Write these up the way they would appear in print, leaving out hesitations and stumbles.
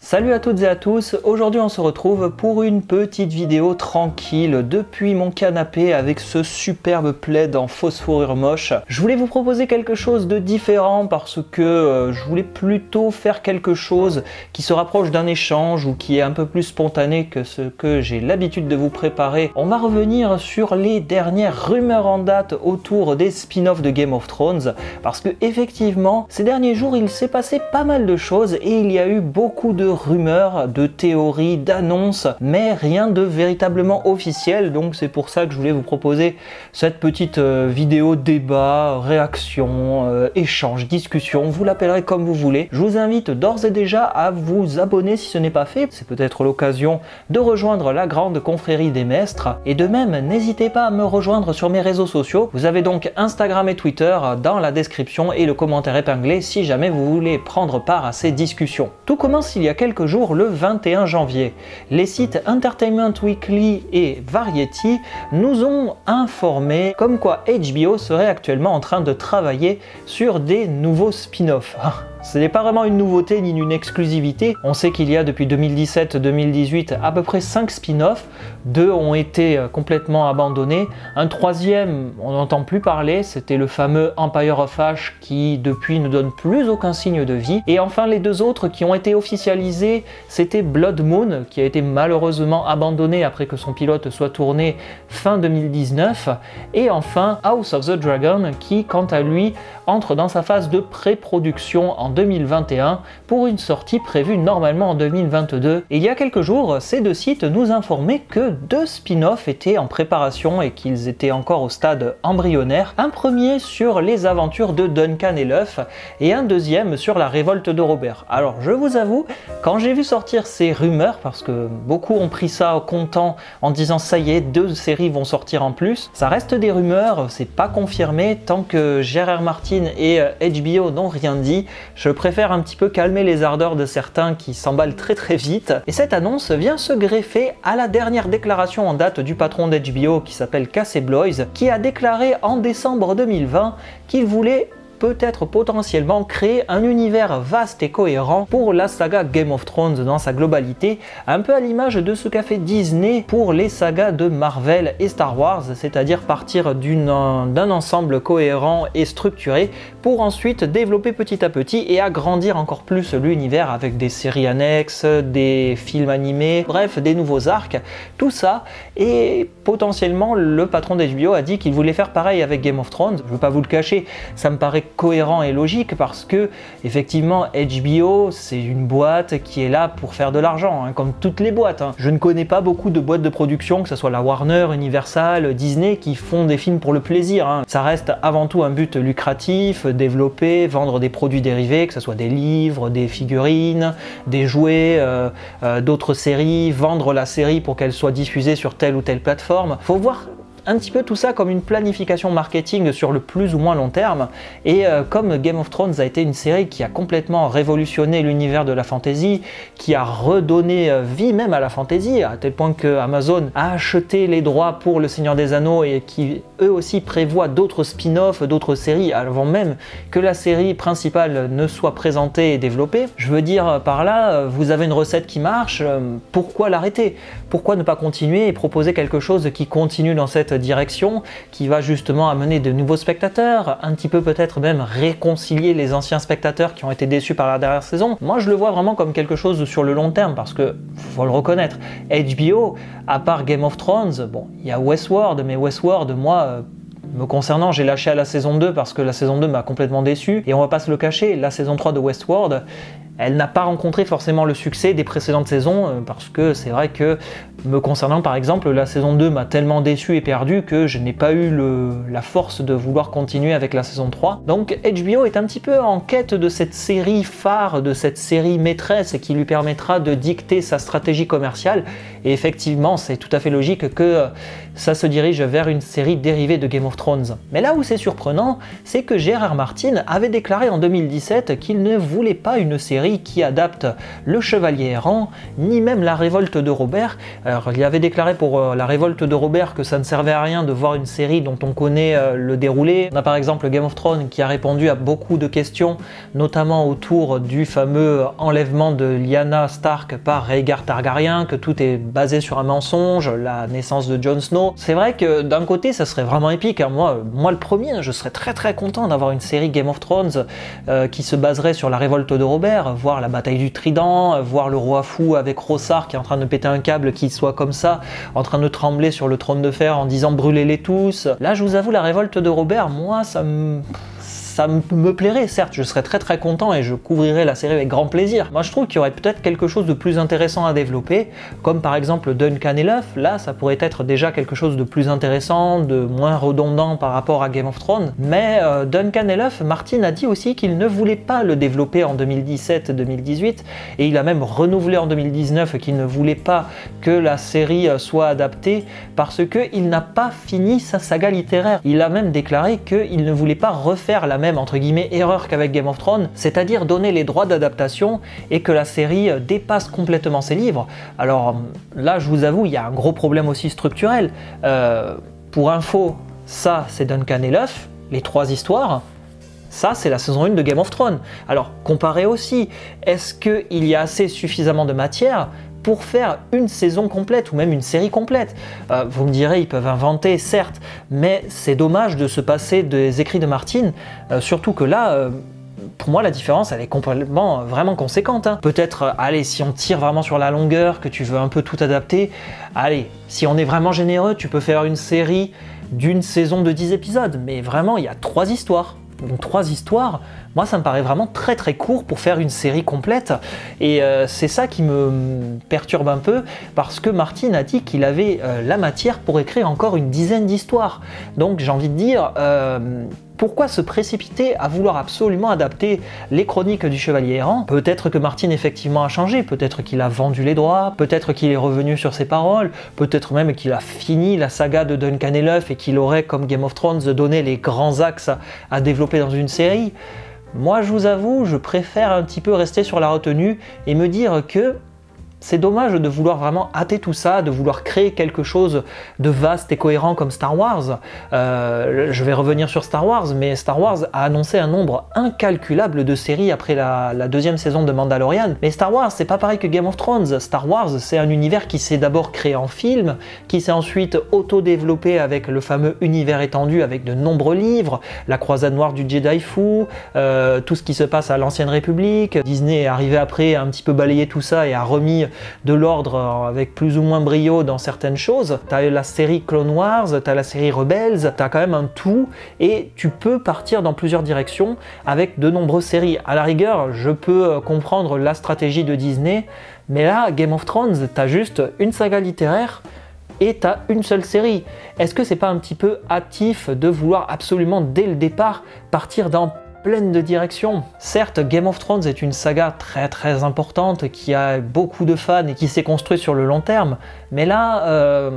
Salut à toutes et à tous, aujourd'hui on se retrouve pour une petite vidéo tranquille depuis mon canapé avec ce superbe plaid en fausse fourrure moche. Je voulais vous proposer quelque chose de différent parce que je voulais plutôt faire quelque chose qui se rapproche d'un échange ou qui est un peu plus spontané que ce que j'ai l'habitude de vous préparer. On va revenir sur les dernières rumeurs en date autour des spin-offs de Game of Thrones parce que effectivement ces derniers jours il s'est passé pas mal de choses et il y a eu beaucoup de rumeurs, de théories, d'annonces, mais rien de véritablement officiel. Donc c'est pour ça que je voulais vous proposer cette petite vidéo débat, réaction, échange, discussion, vous l'appellerez comme vous voulez. Je vous invite d'ores et déjà à vous abonner si ce n'est pas fait. C'est peut-être l'occasion de rejoindre la grande confrérie des maîtres. Et de même, n'hésitez pas à me rejoindre sur mes réseaux sociaux. Vous avez donc Instagram et Twitter dans la description et le commentaire épinglé si jamais vous voulez prendre part à ces discussions. Tout commence il y a quelques jours, le 21 janvier. Les sites Entertainment Weekly et Variety nous ont informé comme quoi HBO serait actuellement en train de travailler sur des nouveaux spin-offs. Ce n'est pas vraiment une nouveauté ni une exclusivité. On sait qu'il y a depuis 2017-2018 à peu près 5 spin-offs. 2 ont été complètement abandonnés. Un troisième, on n'entend plus parler. C'était le fameux Empire of Ash qui depuis ne donne plus aucun signe de vie. Et enfin les 2 autres qui ont été officialisés, c'était Blood Moon qui a été malheureusement abandonné après que son pilote soit tourné fin 2019. Et enfin House of the Dragon qui quant à lui entre dans sa phase de pré-production en 2021 pour une sortie prévue normalement en 2022. Et il y a quelques jours, ces 2 sites nous informaient que 2 spin-offs étaient en préparation et qu'ils étaient encore au stade embryonnaire. Un premier sur les aventures de Duncan et l'œuf et un deuxième sur la révolte de Robert. Alors je vous avoue, quand j'ai vu sortir ces rumeurs, parce que beaucoup ont pris ça content en disant ça y est, 2 séries vont sortir en plus, ça reste des rumeurs, c'est pas confirmé tant que J.R.R. Martin et HBO n'ont rien dit. Je préfère un petit peu calmer les ardeurs de certains qui s'emballent très vite. Et cette annonce vient se greffer à la dernière déclaration en date du patron d'HBO qui s'appelle Casey Bloys, qui a déclaré en décembre 2020 qu'il voulait peut-être potentiellement créer un univers vaste et cohérent pour la saga Game of Thrones dans sa globalité, un peu à l'image de ce qu'a fait Disney pour les sagas de Marvel et Star Wars, c'est-à-dire partir d'un ensemble cohérent et structuré pour ensuite développer petit à petit et agrandir encore plus l'univers avec des séries annexes, des films animés, bref, des nouveaux arcs, tout ça. Et potentiellement le patron d'HBO a dit qu'il voulait faire pareil avec Game of Thrones. Je ne veux pas vous le cacher, ça me paraît cohérent et logique parce que effectivement HBO c'est une boîte qui est là pour faire de l'argent, comme toutes les boîtes. Je ne connais pas beaucoup de boîtes de production, que ce soit la Warner, Universal, Disney, qui font des films pour le plaisir. Ça reste avant tout un but lucratif, développer, vendre des produits dérivés, que ce soit des livres, des figurines, des jouets, d'autres séries, vendre la série pour qu'elle soit diffusée sur telle ou telle plateforme. Faut voir un petit peu tout ça comme une planification marketing sur le plus ou moins long terme. Et comme Game of Thrones a été une série qui a complètement révolutionné l'univers de la fantasy, qui a redonné vie même à la fantasy, à tel point que Amazon a acheté les droits pour Le Seigneur des Anneaux et qui eux aussi prévoient d'autres spin-offs, d'autres séries avant même que la série principale ne soit présentée et développée. Je veux dire par là, vous avez une recette qui marche, pourquoi l'arrêter? Pourquoi ne pas continuer et proposer quelque chose qui continue dans cette direction, qui va justement amener de nouveaux spectateurs, un petit peu peut-être même réconcilier les anciens spectateurs qui ont été déçus par la dernière saison. Moi je le vois vraiment comme quelque chose sur le long terme parce que, faut le reconnaître, HBO, à part Game of Thrones, bon, il y a Westworld, mais Westworld, moi, me concernant, j'ai lâché à la saison 2 parce que la saison 2 m'a complètement déçu, et on va pas se le cacher, la saison 3 de Westworld, elle n'a pas rencontré forcément le succès des précédentes saisons parce que c'est vrai que me concernant par exemple la saison 2 m'a tellement déçu et perdu que je n'ai pas eu la force de vouloir continuer avec la saison 3. Donc HBO est un petit peu en quête de cette série phare, de cette série maîtresse qui lui permettra de dicter sa stratégie commerciale et effectivement c'est tout à fait logique que ça se dirige vers une série dérivée de Game of Thrones. Mais là où c'est surprenant, c'est que J.R.R. Martin avait déclaré en 2017 qu'il ne voulait pas une série série qui adapte Le Chevalier Errant, ni même La Révolte de Robert. Alors il avait déclaré pour La Révolte de Robert que ça ne servait à rien de voir une série dont on connaît le déroulé. On a par exemple Game of Thrones qui a répondu à beaucoup de questions, notamment autour du fameux enlèvement de Lyanna Stark par Rhaegar Targaryen, que tout est basé sur un mensonge, la naissance de Jon Snow. C'est vrai que d'un côté ça serait vraiment épique, hein. Moi le premier, je serais très content d'avoir une série Game of Thrones qui se baserait sur la révolte de Robert, voir la bataille du Trident, voir le roi fou avec Rossard qui est en train de péter un câble, qui soit comme ça, en train de trembler sur le trône de fer en disant brûlez-les tous. Là je vous avoue, la révolte de Robert, moi ça me plairait, certes, je serais très content et je couvrirais la série avec grand plaisir. Moi je trouve qu'il y aurait peut-être quelque chose de plus intéressant à développer, comme par exemple Duncan et l'œuf. Là ça pourrait être déjà quelque chose de plus intéressant, de moins redondant par rapport à Game of Thrones. Mais Duncan et l'œuf, Martin a dit aussi qu'il ne voulait pas le développer en 2017-2018 et il a même renouvelé en 2019 qu'il ne voulait pas que la série soit adaptée parce qu'il n'a pas fini sa saga littéraire. Il a même déclaré qu'il ne voulait pas refaire la même entre guillemets erreur qu'avec Game of Thrones, c'est-à-dire donner les droits d'adaptation et que la série dépasse complètement ses livres. Alors là je vous avoue, il y a un gros problème aussi structurel. Pour info, ça c'est Duncan et l'œuf, les 3 histoires. Ça, c'est la saison 1 de Game of Thrones. Alors, comparez aussi, est-ce qu'il y a assez suffisamment de matière pour faire une saison complète ou même une série complète? Vous me direz, ils peuvent inventer, certes, mais c'est dommage de se passer des écrits de Martin, surtout que là, pour moi, la différence, elle est complètement, vraiment conséquente, hein. Peut-être, allez, si on tire vraiment sur la longueur, que tu veux un peu tout adapter, allez, si on est vraiment généreux, tu peux faire une série d'une saison de 10 épisodes, mais vraiment, il y a 3 histoires. Donc 3 histoires, moi ça me paraît vraiment très court pour faire une série complète et c'est ça qui me perturbe un peu parce que Martin a dit qu'il avait la matière pour écrire encore une dizaine d'histoires. Donc j'ai envie de dire, pourquoi se précipiter à vouloir absolument adapter les chroniques du Chevalier Errant? Peut-être que Martin effectivement a changé, peut-être qu'il a vendu les droits, peut-être qu'il est revenu sur ses paroles, peut-être même qu'il a fini la saga de Duncan et l'œuf et qu'il aurait, comme Game of Thrones, donné les grands axes à développer dans une série. Moi je vous avoue, je préfère un petit peu rester sur la retenue et me dire que c'est dommage de vouloir vraiment hâter tout ça, de vouloir créer quelque chose de vaste et cohérent comme Star Wars. Je vais revenir sur Star Wars, mais Star Wars a annoncé un nombre incalculable de séries après la 2e saison de Mandalorian. Mais Star Wars, c'est pas pareil que Game of Thrones. Star Wars, c'est un univers qui s'est d'abord créé en film, qui s'est ensuite auto-développé avec le fameux univers étendu, avec de nombreux livres, la croisade noire du Jedi fou, tout ce qui se passe à l'Ancienne République. Disney est arrivé après, a un petit peu balayé tout ça et a remis de l'ordre avec plus ou moins brio dans certaines choses. T'as la série Clone Wars, t'as la série Rebels, t'as quand même un tout et tu peux partir dans plusieurs directions avec de nombreuses séries. À la rigueur, je peux comprendre la stratégie de Disney, mais là, Game of Thrones, t'as juste une saga littéraire et t'as une seule série. Est-ce que c'est pas un petit peu hâtif de vouloir absolument dès le départ partir dans pleine de directions? Certes, Game of Thrones est une saga très importante qui a beaucoup de fans et qui s'est construite sur le long terme, mais là,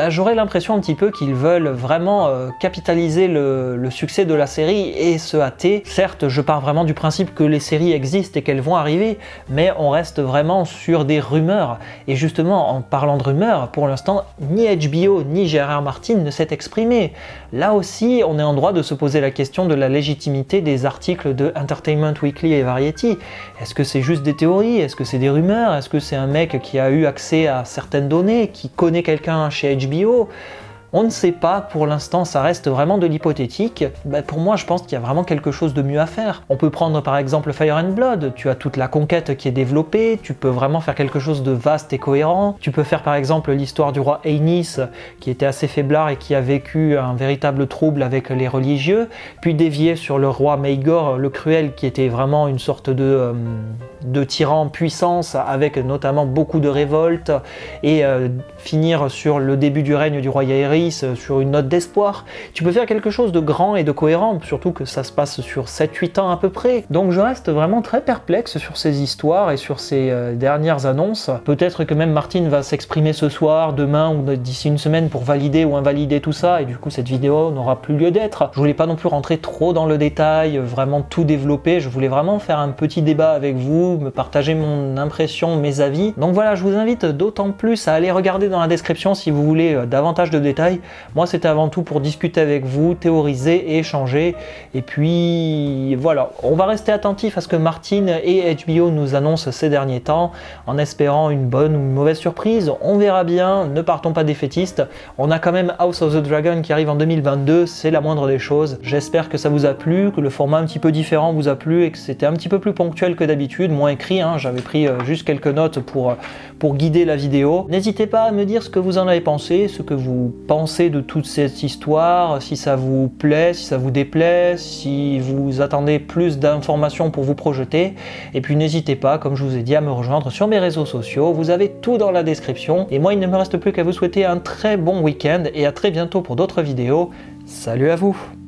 j'aurais l'impression un petit peu qu'ils veulent vraiment capitaliser le succès de la série et se hâter. Certes, je pars vraiment du principe que les séries existent et qu'elles vont arriver, mais on reste vraiment sur des rumeurs. Et justement, en parlant de rumeurs, pour l'instant, ni HBO ni J.R.R. Martin ne s'est exprimé. Là aussi, on est en droit de se poser la question de la légitimité des articles de Entertainment Weekly et Variety. Est-ce que c'est juste des théories? Est-ce que c'est des rumeurs? Est-ce que c'est un mec qui a eu accès à certaines données, qui connaît quelqu'un chez HBO? On ne sait pas, pour l'instant ça reste vraiment de l'hypothétique. Pour moi je pense qu'il y a vraiment quelque chose de mieux à faire. On peut prendre par exemple Fire and Blood, tu as toute la conquête qui est développée, tu peux vraiment faire quelque chose de vaste et cohérent. Tu peux faire par exemple l'histoire du roi Aenys qui était assez faiblard et qui a vécu un véritable trouble avec les religieux, puis dévier sur le roi Maegor le Cruel qui était vraiment une sorte de tyran puissance avec notamment beaucoup de révoltes et finir sur le début du règne du roi Yairi Viserys sur une note d'espoir. Tu peux faire quelque chose de grand et de cohérent, surtout que ça se passe sur 7-8 ans à peu près. Donc je reste vraiment très perplexe sur ces histoires et sur ces dernières annonces. Peut-être que même Martin va s'exprimer ce soir, demain ou d'ici une semaine pour valider ou invalider tout ça, et du coup cette vidéo n'aura plus lieu d'être. Je voulais pas non plus rentrer trop dans le détail, vraiment tout développer, je voulais vraiment faire un petit débat avec vous, me partager mon impression, mes avis. Donc voilà, je vous invite d'autant plus à aller regarder dans la description si vous voulez davantage de détails. Moi c'était avant tout pour discuter avec vous, théoriser et échanger, et puis voilà, on va rester attentif à ce que Martin et HBO nous annoncent ces derniers temps, en espérant une bonne ou une mauvaise surprise, on verra bien, ne partons pas défaitistes. On a quand même House of the Dragon qui arrive en 2022, c'est la moindre des choses. J'espère que ça vous a plu, que le format un petit peu différent vous a plu et que c'était un petit peu plus ponctuel que d'habitude, moins écrit, hein. J'avais pris juste quelques notes pour guider la vidéo. N'hésitez pas à me dire ce que vous en avez pensé, ce que vous pensez de toute cette histoire, si ça vous plaît, si ça vous déplaît, si vous attendez plus d'informations pour vous projeter. Et puis n'hésitez pas, comme je vous ai dit, à me rejoindre sur mes réseaux sociaux. Vous avez tout dans la description. Et moi, il ne me reste plus qu'à vous souhaiter un très bon week-end et à très bientôt pour d'autres vidéos. Salut à vous!